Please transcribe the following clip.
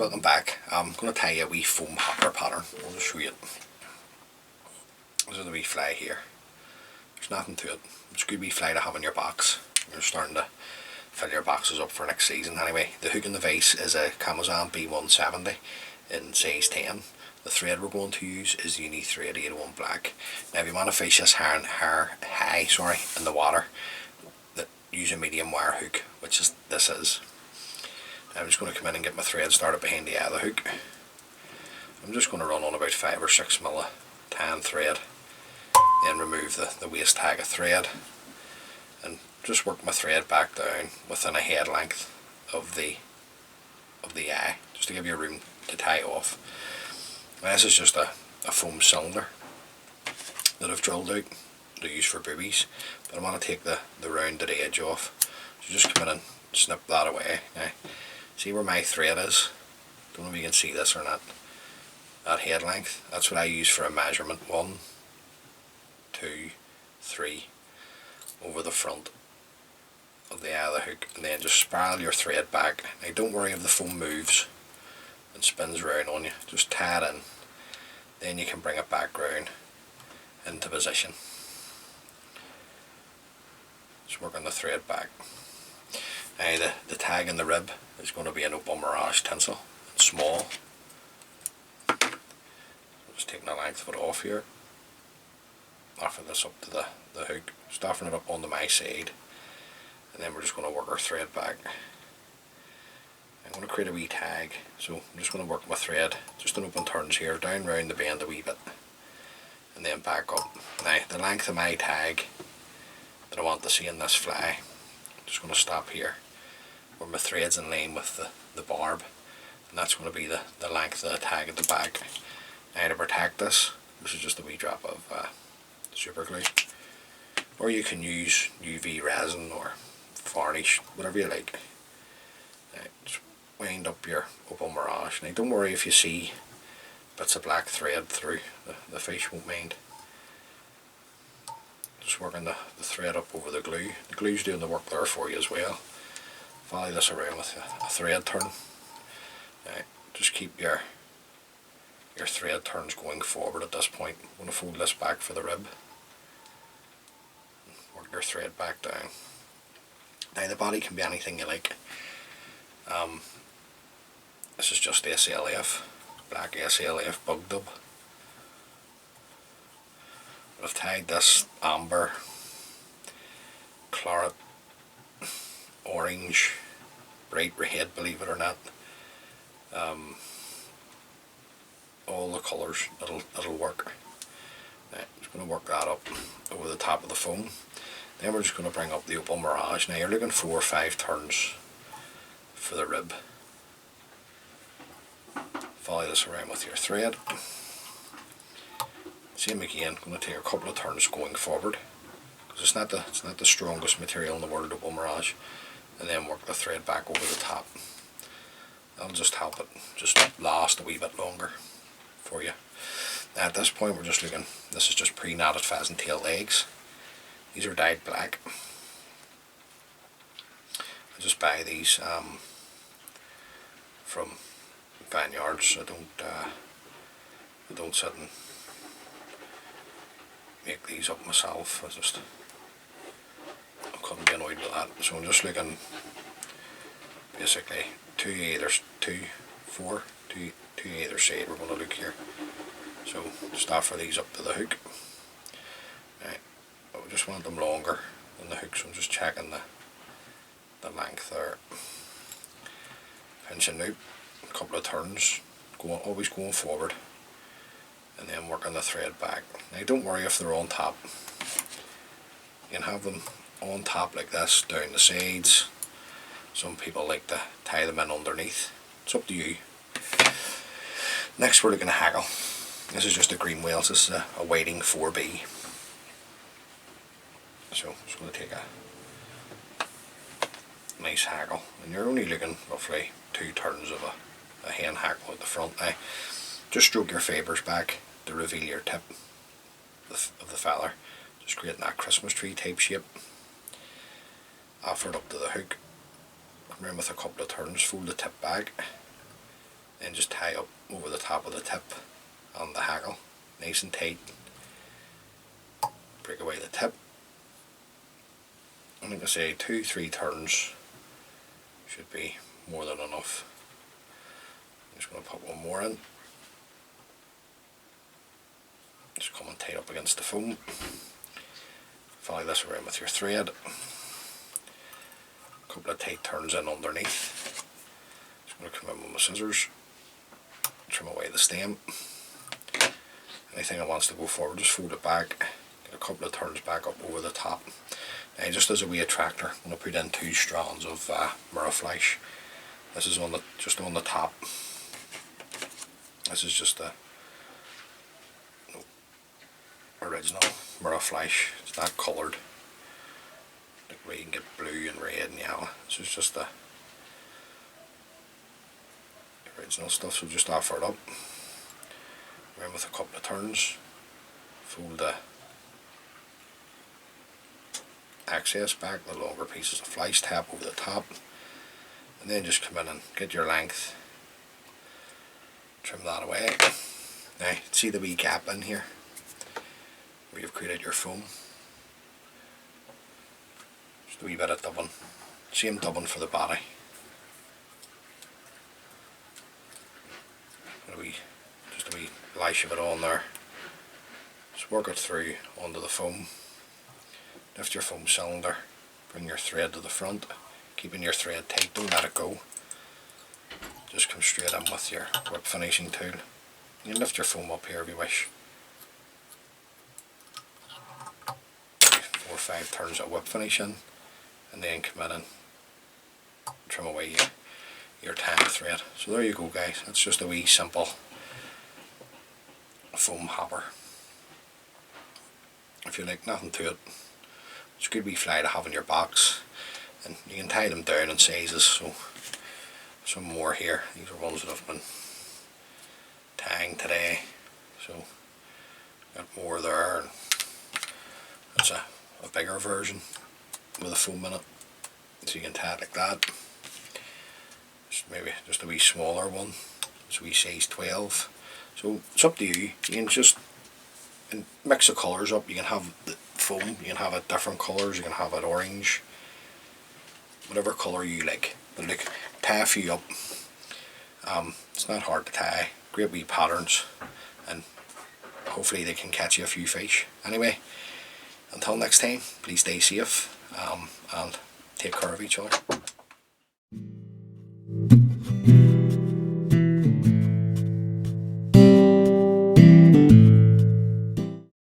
welcome back. I'm going to tie you a wee foam hopper pattern. I'll just show you it. This is the wee fly here. There's nothing to it. It's a good wee fly to have in your box. You're starting to fill your boxes up for next season. Anyway, the hook in the vise is a Camazan B170 in size 10. The thread we're going to use is the Uni Thread 801 Black. Now if you want to fish this high in the water, use a medium wire hook, which is this is. I'm just going to come in and get my thread started behind the other hook. I'm just going to run on about 5 or 6 mil of tan thread, then remove the waist tag of thread and just work my thread back down within a head length of the eye, just to give you room to tie off. Now, this is just a foam cylinder that I've drilled out to use for boobies, but I want to take the rounded edge off. So just come in and snip that away. Now, see where my thread is? Don't know if you can see this or not. That head length, that's what I use for a measurement. 1, 2, 3 over the front of the eye of the hook, and then just spiral your thread back. Now don't worry if the foam moves and spins round on you, just tie it in, then you can bring it back round into position. Just working the thread back. Now the tag in the rib is going to be an opal mirage tinsel, small. Just taking the length of it off here, offering this up to the hook, just offering it up onto my side, and then we're just going to work our thread back. I'm going to create a wee tag, so I'm just going to work my thread just in open turns here, down round the bend a wee bit, and then back up. Now the length of my tag that I want to see in this fly, I'm just going to stop here where my thread's in line with the barb, and that's going to be the length of the tag at the back. Now to protect this is just a wee drop of super glue, or you can use UV resin or varnish, whatever you like. Now, just wind up your opal mirage. Now don't worry if you see bits of black thread through, the fish won't mind. Just working the thread up over the glue. The glue's doing the work there for you as well. Follow this around with a thread turn. Now, just keep your thread turns going forward at this point. I'm going to fold this back for the rib. Work your thread back down. Now the body can be anything you like. This is just SLF, Black SLF bug dub. I've tied this amber, claret, orange, bright red, believe it or not. All the colours, it'll work. Now, I'm just going to work that up over the top of the foam. Then we're just going to bring up the opal mirage. Now you're looking 4 or 5 turns for the rib. Follow this around with your thread. Same again, I'm going to take a couple of turns going forward, because it's not the strongest material in the world, opal mirage, and then work the thread back over the top. That'll just help it just last a wee bit longer for you. Now at this point we're just looking, this is just pre-knotted pheasant tail legs. These are dyed black. I just buy these from vineyards. I don't sit and make these up myself. I couldn't be annoyed with that. So I'm just looking basically two either side we're going to look here. So just offer these up to the hook. Right. But we just want them longer than the hook, so I'm just checking the length there. Pinching out a couple of turns, always going forward, and then working the thread back. Now don't worry if they're on top. You can have them on top like this, down the sides. Some people like to tie them in underneath. It's up to you. Next we're looking at Hackle. This is just a green whales. This is a whiting 4B. So I'm just going to take a nice hackle, and you're only looking roughly 2 turns of a hen hackle at the front. Now just stroke your fibres back to reveal your tip of the feather, just creating that Christmas tree type shape. Offer it up to the hook, come around with a couple of turns, fold the tip back, Then just tie up over the top of the tip on the hackle, nice and tight. Break away the tip. And like I say, 2-3 turns should be more than enough. I'm just going to put one more in. Just come and tie up against the foam. Follow this around with your thread. A couple of tight turns in underneath. Just going to come in with my scissors. Trim away the stem. Anything that wants to go forward, just fold it back. Get a couple of turns back up over the top. Now, just as a wee attractor, I'm going to put in 2 strands of mirage. This is just on the top. This is just the original mirage. It's not coloured. Like where you can get blue and red and yellow. This is just the original stuff, so just offer it up. Around with a couple of turns. Fold the excess back, the longer pieces of flies tap over the top, and then just come in and get your length. Trim that away. Now, see the wee gap in here where you've created your foam? Just a wee bit of dubbing. Same dubbing for the body. Just a wee lash of it on there. Just work it through onto the foam. Lift your foam cylinder. Bring your thread to the front. Keeping your thread tight, don't let it go. Just come straight in with your whip finishing tool. You can lift your foam up here if you wish. 4 or 5 turns of whip finish in, and then come in and trim away your tang thread. So there you go, guys. That's just a wee simple foam hopper. If you like, nothing to it. It's a good wee fly to have in your box, and you can tie them down in sizes. So some more here. These are ones that have been tying today, so got more there. And that's a bigger version with a foam in it, so you can tie it like that. Maybe just a wee smaller one. It's a wee size 12. So it's up to you. You can just mix the colours up. You can have the foam, you can have it different colours, you can have it orange, whatever colour you like. But like, tie a few up. It's not hard to tie. Great wee patterns, and hopefully they can catch you a few fish. Anyway, until next time, please stay safe and take care of each other.